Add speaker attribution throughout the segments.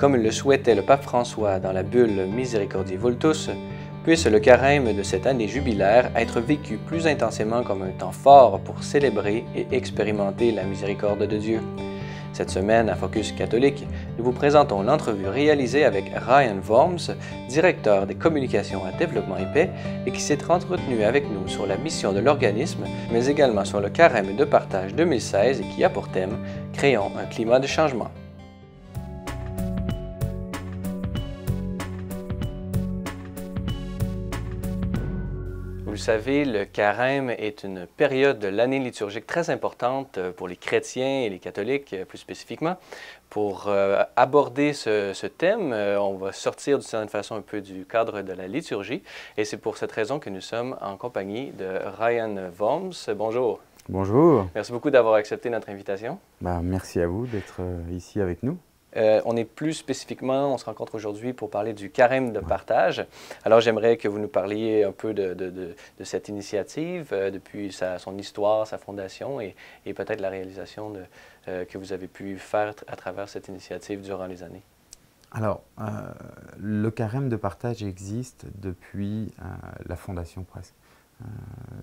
Speaker 1: Comme le souhaitait le pape François dans la bulle Misericordiae Vultus, puisse le carême de cette année jubilaire être vécu plus intensément comme un temps fort pour célébrer et expérimenter la miséricorde de Dieu. Cette semaine, à Focus catholique, nous vous présentons l'entrevue réalisée avec Ryan Worms, directeur des communications à Développement et Paix, et qui s'est entretenu avec nous sur la mission de l'organisme, mais également sur le carême de partage 2016 et qui a pour thème « Créons un climat de changement ». Vous le savez, le carême est une période de l'année liturgique très importante pour les chrétiens et les catholiques plus spécifiquement. Pour aborder ce thème, on va sortir d'une certaine façon un peu du cadre de la liturgie et c'est pour cette raison que nous sommes en compagnie de Ryan Worms. Bonjour.
Speaker 2: Bonjour.
Speaker 1: Merci beaucoup d'avoir accepté notre invitation.
Speaker 2: Merci à vous d'être ici avec nous.
Speaker 1: On est plus spécifiquement, on se rencontre aujourd'hui pour parler du carême de partage. Alors, j'aimerais que vous nous parliez un peu de cette initiative, depuis son histoire, sa fondation et peut-être la réalisation que vous avez pu faire à travers cette initiative durant les années.
Speaker 2: Alors, le carême de partage existe depuis la fondation presque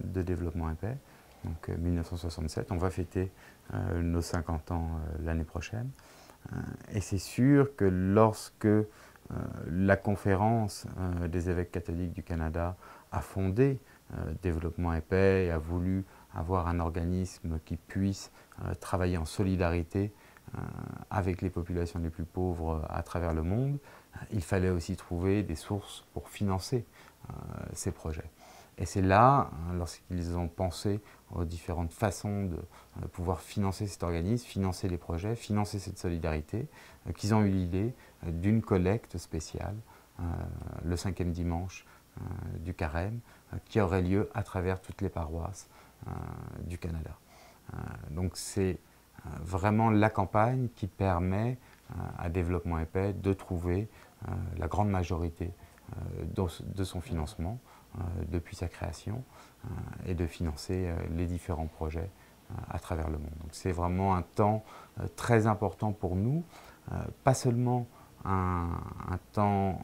Speaker 2: de Développement et Paix, donc 1967. On va fêter nos 50 ans l'année prochaine. Et c'est sûr que lorsque la conférence des évêques catholiques du Canada a fondé Développement et Paix et a voulu avoir un organisme qui puisse travailler en solidarité avec les populations les plus pauvres à travers le monde, il fallait aussi trouver des sources pour financer ces projets. Et c'est là, lorsqu'ils ont pensé aux différentes façons de pouvoir financer cet organisme, financer les projets, financer cette solidarité, qu'ils ont eu l'idée d'une collecte spéciale, le 5e dimanche du carême, qui aurait lieu à travers toutes les paroisses du Canada. Donc c'est vraiment la campagne qui permet à Développement et Paix de trouver la grande majorité de son financement depuis sa création et de financer les différents projets à travers le monde. Donc c'est vraiment un temps très important pour nous, pas seulement un temps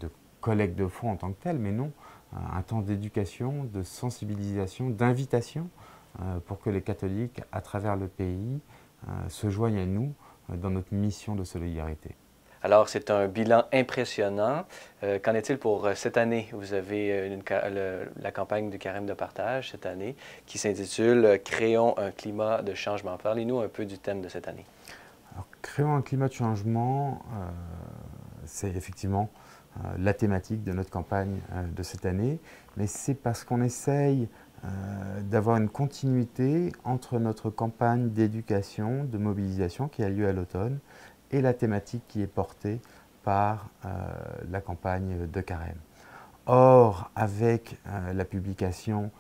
Speaker 2: de collecte de fonds en tant que tel, mais non, un temps d'éducation, de sensibilisation, d'invitation pour que les catholiques à travers le pays se joignent à nous dans notre mission de solidarité.
Speaker 1: Alors, c'est un bilan impressionnant. Qu'en est-il pour cette année? Vous avez la campagne du carême de partage cette année qui s'intitule « Créons un climat de changement ». Parlez-nous un peu du thème de cette année.
Speaker 2: Alors, créons un climat de changement, c'est effectivement la thématique de notre campagne de cette année, mais c'est parce qu'on essaye d'avoir une continuité entre notre campagne d'éducation, de mobilisation qui a lieu à l'automne, et la thématique qui est portée par la campagne de carême. Or, avec la publication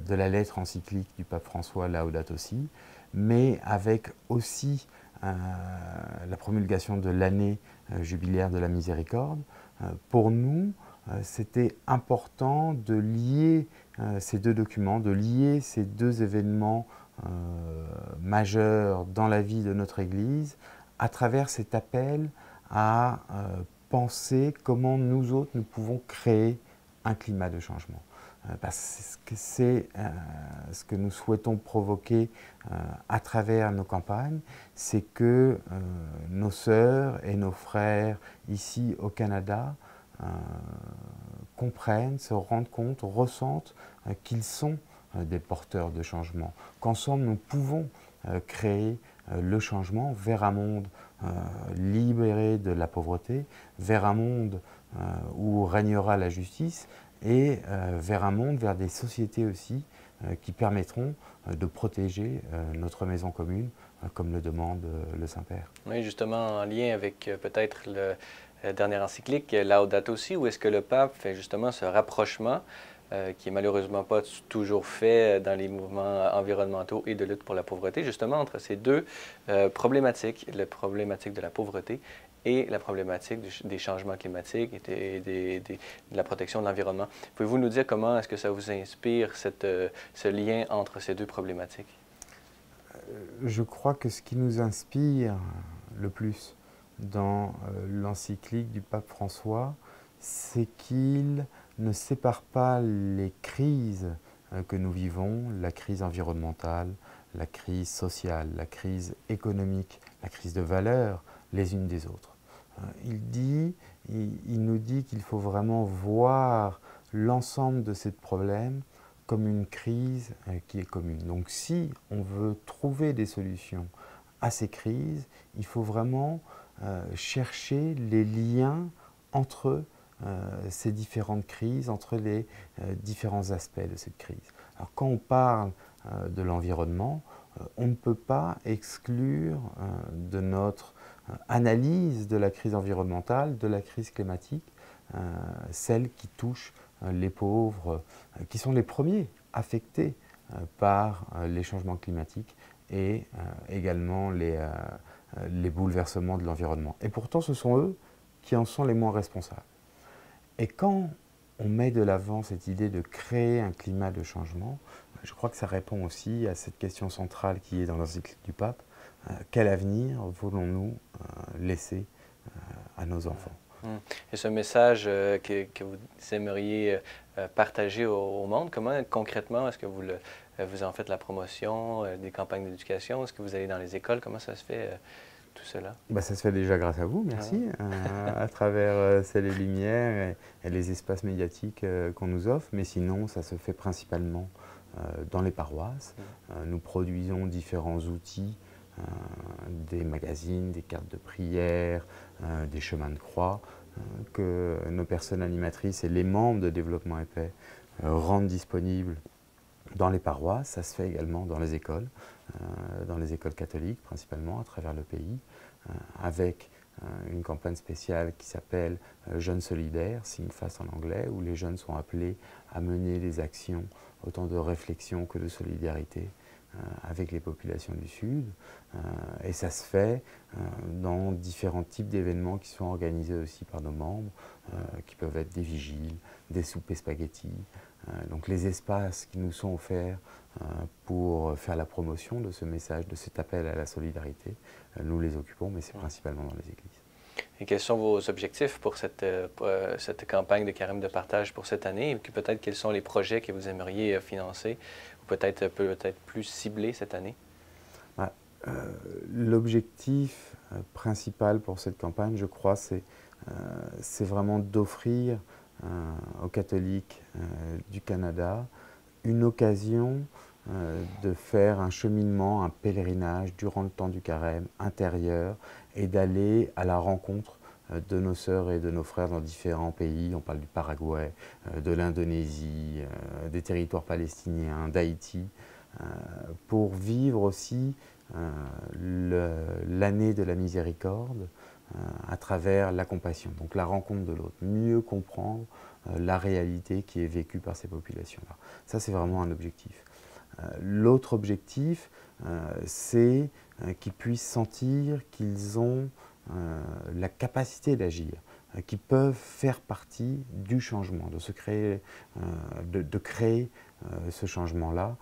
Speaker 2: de la lettre encyclique du pape François Laudato Si, mais avec aussi la promulgation de l'année jubilaire de la miséricorde, pour nous, c'était important de lier ces deux documents, de lier ces deux événements majeurs dans la vie de notre Église, à travers cet appel à penser comment nous autres, nous pouvons créer un climat de changement. Parce que c'est ce que nous souhaitons provoquer à travers nos campagnes, c'est que nos sœurs et nos frères ici au Canada comprennent, se rendent compte, ressentent qu'ils sont des porteurs de changement, qu'ensemble nous pouvons créer le changement vers un monde libéré de la pauvreté, vers un monde où régnera la justice et vers un monde, vers des sociétés aussi qui permettront de protéger notre maison commune comme le demande le Saint-Père.
Speaker 1: Oui, justement en lien avec peut-être la dernière encyclique, Laudato Si, où est-ce que le pape fait justement ce rapprochement qui est malheureusement pas toujours fait dans les mouvements environnementaux et de lutte pour la pauvreté, justement entre ces deux problématiques, la problématique de la pauvreté et la problématique des changements climatiques et de la protection de l'environnement. Pouvez-vous nous dire comment est-ce que ça vous inspire ce lien entre ces deux problématiques?
Speaker 2: Je crois que ce qui nous inspire le plus dans l'encyclique du pape François, c'est qu'il ne sépare pas les crises que nous vivons, la crise environnementale, la crise sociale, la crise économique, la crise de valeurs, les unes des autres. Il nous dit qu'il faut vraiment voir l'ensemble de ces problèmes comme une crise qui est commune. Donc si on veut trouver des solutions à ces crises, il faut vraiment chercher les liens entre ces différentes crises, entre les différents aspects de cette crise. Alors quand on parle de l'environnement, on ne peut pas exclure de notre analyse de la crise environnementale, de la crise climatique, celle qui touche les pauvres, qui sont les premiers affectés par les changements climatiques et également les bouleversements de l'environnement. Et pourtant, ce sont eux qui en sont les moins responsables. Et quand on met de l'avant cette idée de créer un climat de changement, je crois que ça répond aussi à cette question centrale qui est dans l'encyclique du pape. Quel avenir voulons-nous laisser à nos enfants?
Speaker 1: Et ce message que vous aimeriez partager au monde, comment concrètement est-ce que vous en faites la promotion, des campagnes d'éducation? Est-ce que vous allez dans les écoles? Comment ça se fait tout cela?
Speaker 2: Ça se fait déjà grâce à vous, merci, à travers Ciel et Lumière et les espaces médiatiques qu'on nous offre, mais sinon ça se fait principalement dans les paroisses. Nous produisons différents outils, des magazines, des cartes de prière, des chemins de croix, que nos personnes animatrices et les membres de Développement Épais rendent disponibles dans les paroisses. Ça se fait également dans les écoles catholiques principalement à travers le pays, avec une campagne spéciale qui s'appelle Jeunes solidaires, Think Fast en anglais, où les jeunes sont appelés à mener des actions, autant de réflexion que de solidarité avec les populations du Sud. Et ça se fait dans différents types d'événements qui sont organisés aussi par nos membres, qui peuvent être des vigiles, des soupers spaghettis. Donc les espaces qui nous sont offerts pour faire la promotion de ce message, de cet appel à la solidarité, nous les occupons, mais c'est principalement dans les églises.
Speaker 1: Et quels sont vos objectifs pour cette campagne de carême de partage pour cette année? Et peut-être quels sont les projets que vous aimeriez financer ou peut-être plus ciblés cette année?
Speaker 2: L'objectif principal pour cette campagne, je crois, c'est vraiment d'offrir aux catholiques du Canada une occasion de faire un cheminement, un pèlerinage durant le temps du carême intérieur et d'aller à la rencontre de nos sœurs et de nos frères dans différents pays. On parle du Paraguay, de l'Indonésie, des territoires palestiniens, d'Haïti, pour vivre aussi l'année de la miséricorde à travers la compassion, donc la rencontre de l'autre, mieux comprendre la réalité qui est vécue par ces populations-là. Ça, c'est vraiment un objectif. L'autre objectif, c'est qu'ils puissent sentir qu'ils ont la capacité d'agir, qui peuvent faire partie du changement, de créer ce changement-là,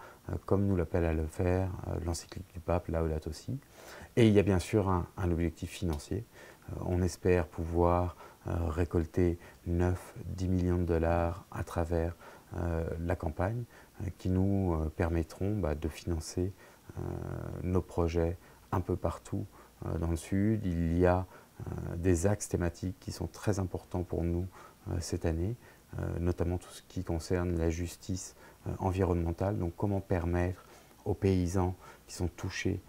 Speaker 2: comme nous l'appelle à le faire l'encyclique du pape, Laudato Si. Et il y a bien sûr un objectif financier. On espère pouvoir récolter 9-10 millions de dollars à travers la campagne, qui nous permettront de financer nos projets un peu partout dans le Sud. Il y a des axes thématiques qui sont très importants pour nous cette année, notamment tout ce qui concerne la justice environnementale. Donc comment permettre aux paysans qui sont touchés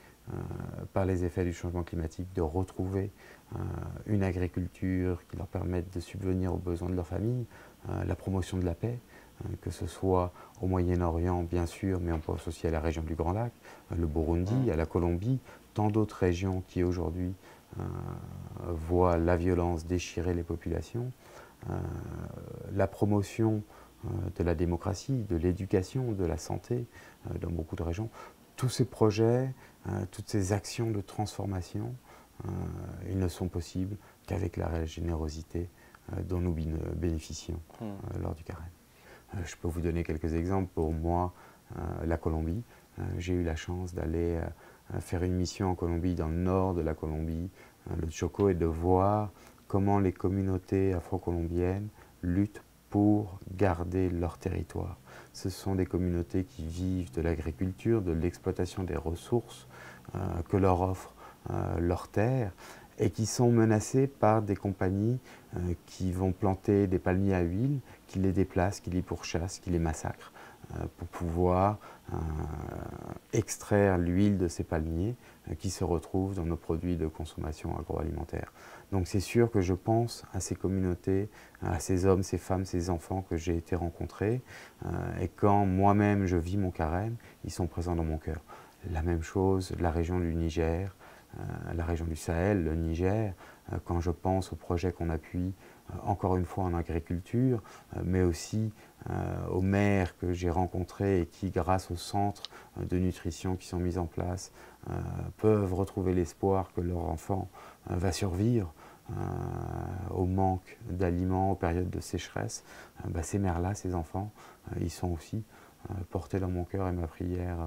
Speaker 2: par les effets du changement climatique de retrouver une agriculture qui leur permette de subvenir aux besoins de leur famille, la promotion de la paix, que ce soit au Moyen-Orient bien sûr, mais on pense aussi à la région du Grand Lac, le Burundi, à la Colombie, tant d'autres régions qui aujourd'hui voient la violence déchirer les populations, la promotion de la démocratie, de l'éducation, de la santé dans beaucoup de régions. Tous ces projets, toutes ces actions de transformation, ils ne sont possibles qu'avec la générosité dont nous bénéficions lors du carême. Je peux vous donner quelques exemples. Pour moi, la Colombie, j'ai eu la chance d'aller faire une mission en Colombie, dans le nord de la Colombie, le Chocó, et de voir comment les communautés afro-colombiennes luttent pour garder leur territoire. Ce sont des communautés qui vivent de l'agriculture, de l'exploitation des ressources que leur offre leur terre, et qui sont menacées par des compagnies qui vont planter des palmiers à huile, qui les déplacent, qui les pourchassent, qui les massacrent pour pouvoir extraire l'huile de ces palmiers qui se retrouvent dans nos produits de consommation agroalimentaire. Donc c'est sûr que je pense à ces communautés, à ces hommes, ces femmes, ces enfants que j'ai été rencontrer, et quand moi-même je vis mon carême, ils sont présents dans mon cœur. La même chose, la région du Niger, la région du Sahel, le Niger, quand je pense aux projets qu'on appuie, encore une fois en agriculture, mais aussi aux mères que j'ai rencontrées et qui, grâce aux centres de nutrition qui sont mis en place, peuvent retrouver l'espoir que leur enfant va survivre au manque d'aliments, aux périodes de sécheresse. Ces mères-là, ces enfants, ils sont aussi portés dans mon cœur et ma prière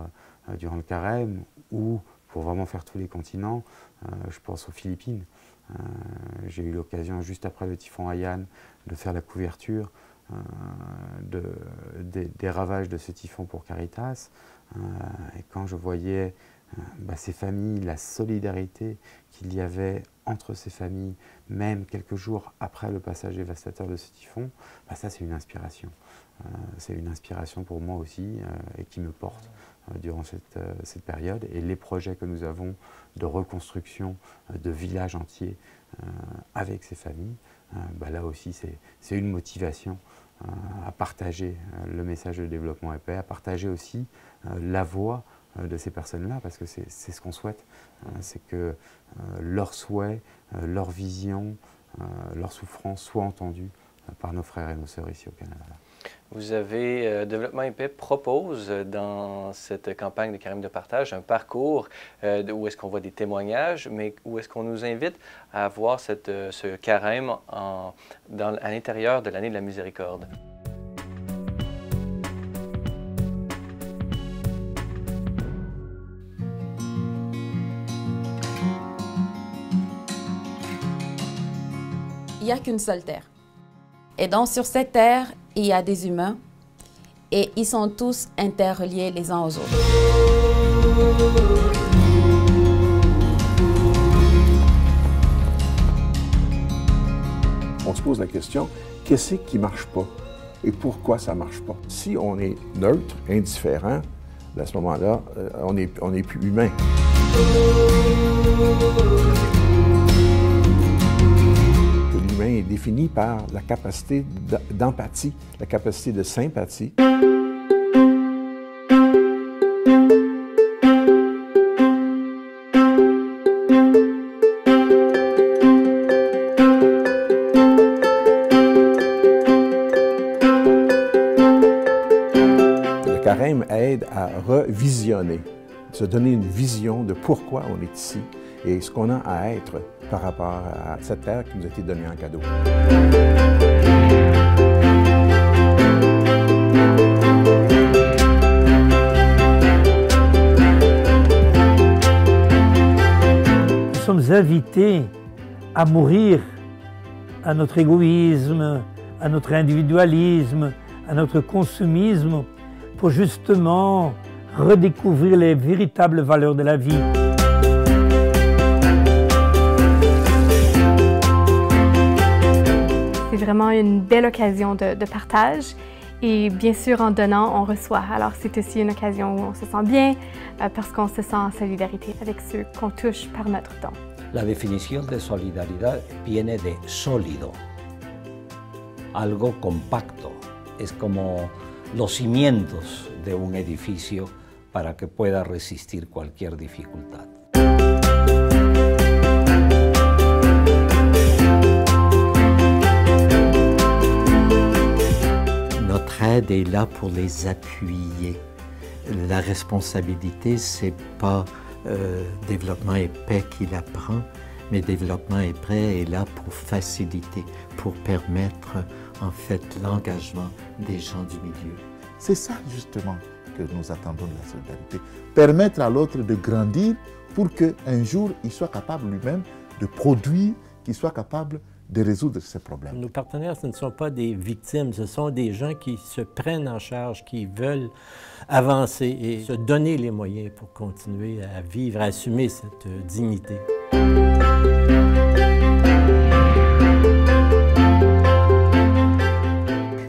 Speaker 2: durant le carême, ou pour vraiment faire tous les continents, je pense aux Philippines. J'ai eu l'occasion, juste après le typhon Haiyan, de faire la couverture des ravages de ce typhon pour Caritas. Et quand je voyais ces familles, la solidarité qu'il y avait entre ces familles, même quelques jours après le passage dévastateur de ce typhon, ça c'est une inspiration. C'est une inspiration pour moi aussi et qui me porte durant cette période. Et les projets que nous avons de reconstruction de villages entiers avec ces familles, là aussi c'est une motivation à partager le message de développement et paix, à partager aussi la voix de ces personnes-là, parce que c'est ce qu'on souhaite, c'est que leurs souhaits, leurs visions, leurs souffrances soient entendues par nos frères et nos sœurs ici au Canada.
Speaker 1: Vous avez, Développement et Paix propose dans cette campagne de carême de partage un parcours où est-ce qu'on voit des témoignages, mais où est-ce qu'on nous invite à voir ce carême à l'intérieur de l'année de la miséricorde.
Speaker 3: Il n'y a qu'une seule terre. Et donc sur cette terre, il y a des humains et ils sont tous interreliés les uns aux autres.
Speaker 4: On se pose la question, qu'est-ce qui ne marche pas et pourquoi ça ne marche pas? Si on est neutre, indifférent, à ce moment-là, on est plus humain. L'humain est défini par la capacité d'empathie, la capacité de sympathie. Le carême aide à revisionner, se donner une vision de pourquoi on est ici et ce qu'on a à être par rapport à cette terre qui nous a été donnée en cadeau.
Speaker 5: Nous sommes invités à mourir à notre égoïsme, à notre individualisme, à notre consumisme, pour justement redécouvrir les véritables valeurs de la vie.
Speaker 6: C'est vraiment une belle occasion de partage et bien sûr en donnant, on reçoit. Alors c'est aussi une occasion où on se sent bien parce qu'on se sent en solidarité avec ceux qu'on touche par notre don.
Speaker 7: La definición de solidaridad viene de sólido, algo compacto, es como los cimientos de un edificio para que pueda resistir cualquier dificultad.
Speaker 8: Notre aide est là pour les appuyer. La responsabilité, c'est pas Développement et Paix qui la prend, mais Développement et Paix est là pour faciliter, pour permettre en fait l'engagement des gens du milieu.
Speaker 9: C'est ça justement que nous attendons de la solidarité. Permettre à l'autre de grandir pour qu'un jour, il soit capable lui-même de produire, qu'il soit capable de résoudre ces problèmes.
Speaker 5: Nos partenaires, ce ne sont pas des victimes, ce sont des gens qui se prennent en charge, qui veulent avancer et se donner les moyens pour continuer à vivre, à assumer cette dignité.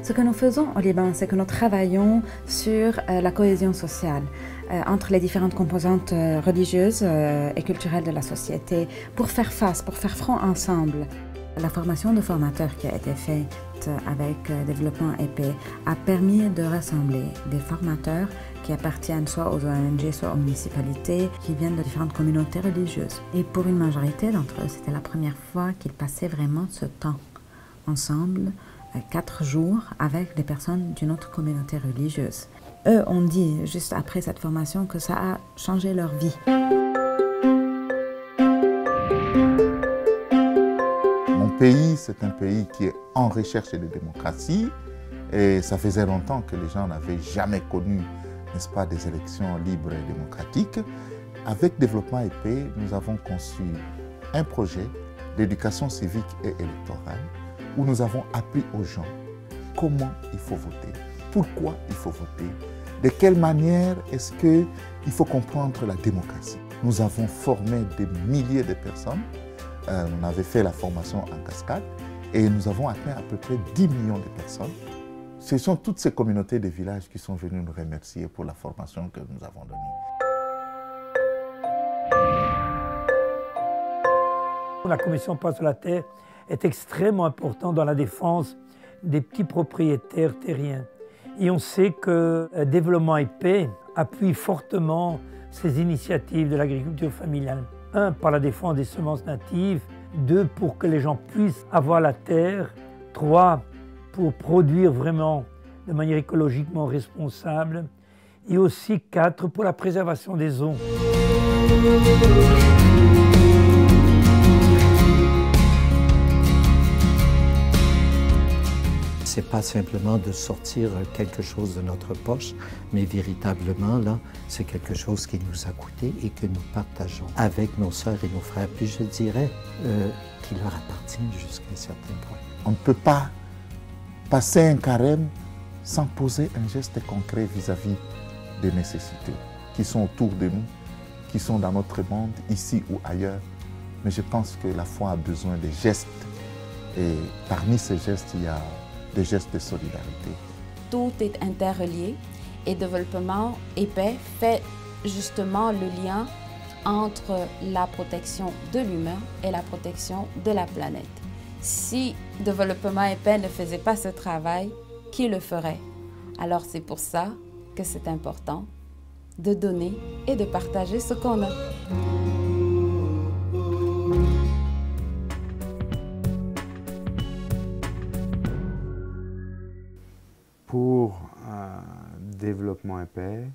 Speaker 10: Ce que nous faisons au Liban, c'est que nous travaillons sur la cohésion sociale entre les différentes composantes religieuses et culturelles de la société pour faire face, pour faire front ensemble. La formation de formateurs qui a été faite avec Développement et Paix a permis de rassembler des formateurs qui appartiennent soit aux ONG, soit aux municipalités, qui viennent de différentes communautés religieuses. Et pour une majorité d'entre eux, c'était la première fois qu'ils passaient vraiment ce temps ensemble, 4 jours, avec des personnes d'une autre communauté religieuse. Eux ont dit, juste après cette formation, que ça a changé leur vie.
Speaker 9: Mon pays, c'est un pays qui est en recherche de démocratie et ça faisait longtemps que les gens n'avaient jamais connu, n'est-ce pas, des élections libres et démocratiques. Avec Développement et Paix, nous avons conçu un projet d'éducation civique et électorale où nous avons appris aux gens comment il faut voter, pourquoi il faut voter, de quelle manière est-ce qu'il faut comprendre la démocratie. Nous avons formé des milliers de personnes. On avait fait la formation en cascade et nous avons atteint à peu près 10 millions de personnes. Ce sont toutes ces communautés de villages qui sont venues nous remercier pour la formation que nous avons donnée.
Speaker 5: La Commission Paix sur la Terre est extrêmement importante dans la défense des petits propriétaires terriens. Et on sait que Développement et Paix appuie fortement ces initiatives de l'agriculture familiale. 1, par la défense des semences natives, 2, pour que les gens puissent avoir la terre, 3, pour produire vraiment de manière écologiquement responsable, et aussi 4, pour la préservation des eaux.
Speaker 8: Ce n'est pas simplement de sortir quelque chose de notre poche, mais véritablement, là, c'est quelque chose qui nous a coûté et que nous partageons avec nos sœurs et nos frères. Puis je dirais qu'il leur appartient jusqu'à un certain point.
Speaker 9: On ne peut pas passer un carême sans poser un geste concret vis-à-vis des nécessités qui sont autour de nous, qui sont dans notre monde, ici ou ailleurs. Mais je pense que la foi a besoin de gestes. Et parmi ces gestes, il y a des gestes de solidarité.
Speaker 3: Tout est interrelié et Développement et Paix fait justement le lien entre la protection de l'humain et la protection de la planète. Si Développement et Paix ne faisait pas ce travail, qui le ferait? Alors c'est pour ça que c'est important de donner et de partager ce qu'on a.
Speaker 2: Pour Développement et Paix,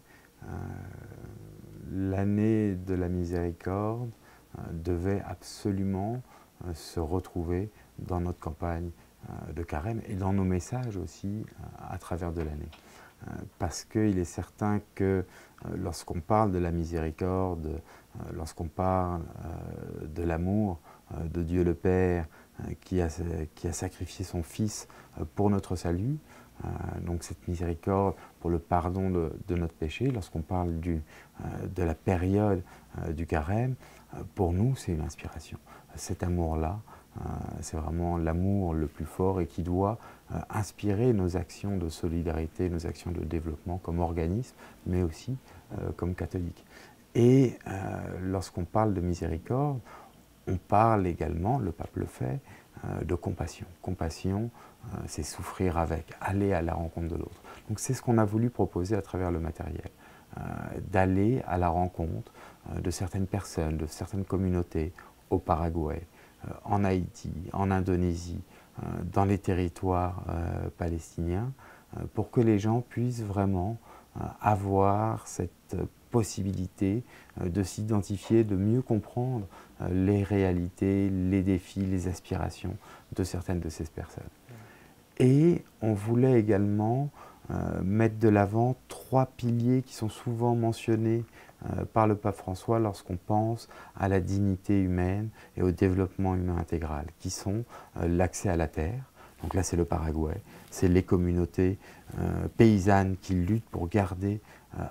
Speaker 2: l'année de la miséricorde devait absolument se retrouver dans notre campagne de carême et dans nos messages aussi à travers de l'année. Parce qu'il est certain que lorsqu'on parle de la miséricorde, lorsqu'on parle de l'amour de Dieu le Père qui a sacrifié son Fils pour notre salut, donc cette miséricorde pour le pardon de notre péché, lorsqu'on parle de la période du carême, pour nous c'est une inspiration. Cet amour-là, c'est vraiment l'amour le plus fort et qui doit inspirer nos actions de solidarité, nos actions de développement comme organisme, mais aussi comme catholique. Et lorsqu'on parle de miséricorde, on parle également, le pape le fait, de compassion. Compassion, c'est souffrir avec, aller à la rencontre de l'autre. Donc c'est ce qu'on a voulu proposer à travers le matériel, d'aller à la rencontre de certaines personnes, de certaines communautés au Paraguay, en Haïti, en Indonésie, dans les territoires palestiniens, pour que les gens puissent vraiment avoir cette possibilité de s'identifier, de mieux comprendre les réalités, les défis, les aspirations de certaines de ces personnes. Et on voulait également mettre de l'avant 3 piliers qui sont souvent mentionnés par le pape François lorsqu'on pense à la dignité humaine et au développement humain intégral, qui sont l'accès à la terre. Donc là, c'est le Paraguay, c'est les communautés paysannes qui luttent pour garder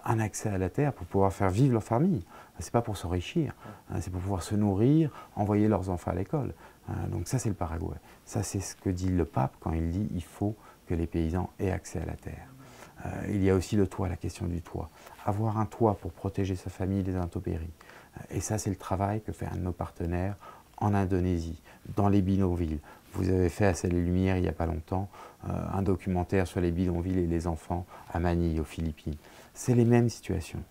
Speaker 2: un accès à la terre, pour pouvoir faire vivre leur famille. Ce n'est pas pour s'enrichir, c'est pour pouvoir se nourrir, envoyer leurs enfants à l'école. Donc ça, c'est le Paraguay. Ça, c'est ce que dit le pape quand il dit qu'il faut que les paysans aient accès à la terre. Il y a aussi le toit, la question du toit. Avoir un toit pour protéger sa famille des intempéries. Et ça, c'est le travail que fait un de nos partenaires en Indonésie, dans les bidonvilles. Vous avez fait à Ciel et Lumière, il n'y a pas longtemps, un documentaire sur les bidonvilles et les enfants à Manille, aux Philippines. C'est les mêmes situations.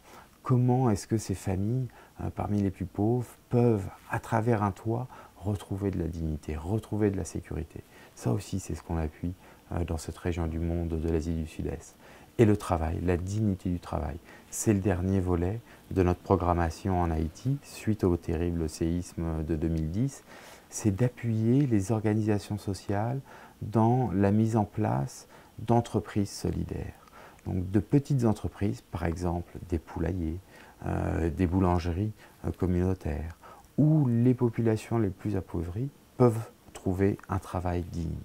Speaker 2: Comment est-ce que ces familles, parmi les plus pauvres, peuvent, à travers un toit, retrouver de la dignité, retrouver de la sécurité? Ça aussi, c'est ce qu'on appuie dans cette région du monde de l'Asie du Sud-Est. Et le travail, la dignité du travail. C'est le dernier volet de notre programmation en Haïti, suite au terrible séisme de 2010. C'est d'appuyer les organisations sociales dans la mise en place d'entreprises solidaires. Donc de petites entreprises, par exemple des poulaillers, des boulangeries communautaires, où les populations les plus appauvries peuvent trouver un travail digne.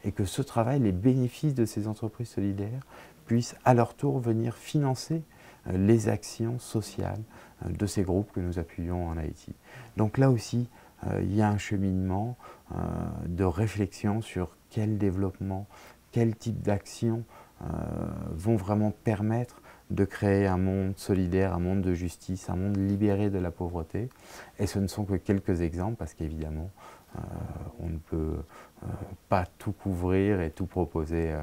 Speaker 2: Et que ce travail, les bénéfices de ces entreprises solidaires, puissent à leur tour venir financer les actions sociales de ces groupes que nous appuyons en Haïti. Donc là aussi, il y a un cheminement de réflexion sur quel développement, quel type d'actions vont vraiment permettre de créer un monde solidaire, un monde de justice, un monde libéré de la pauvreté. Et ce ne sont que quelques exemples, parce qu'évidemment, on ne peut pas tout couvrir et tout proposer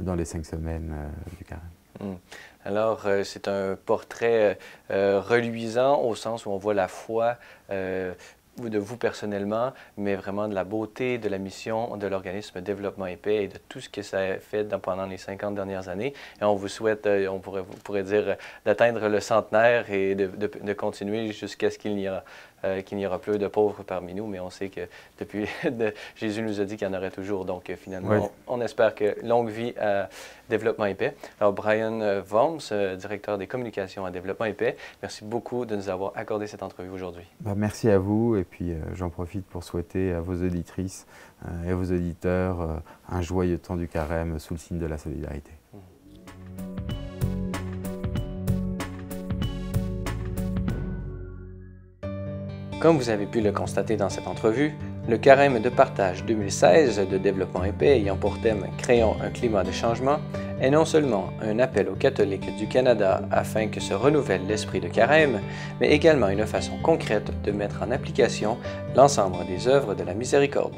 Speaker 2: dans les 5 semaines du carême.
Speaker 1: Alors, c'est un portrait reluisant au sens où on voit la foi de vous personnellement, mais vraiment de la beauté de la mission de l'organisme Développement et Paix et de tout ce que ça a fait pendant les 50 dernières années. Et on vous souhaite, on pourrait dire, d'atteindre le centenaire et de continuer jusqu'à ce qu'il n'y aura plus de pauvres parmi nous, mais on sait que depuis, Jésus nous a dit qu'il y en aurait toujours, donc finalement, oui. On espère que longue vie à Développement et Paix. Alors, Brian Worms, directeur des communications à Développement et Paix, merci beaucoup de nous avoir accordé cette entrevue aujourd'hui.
Speaker 2: Merci à vous, et puis j'en profite pour souhaiter à vos auditrices et vos auditeurs un joyeux temps du carême sous le signe de la solidarité.
Speaker 1: Comme vous avez pu le constater dans cette entrevue, le Carême de partage 2016 de Développement et Paix ayant pour thème « Créons un climat de changement » est non seulement un appel aux catholiques du Canada afin que se renouvelle l'esprit de Carême, mais également une façon concrète de mettre en application l'ensemble des œuvres de la miséricorde.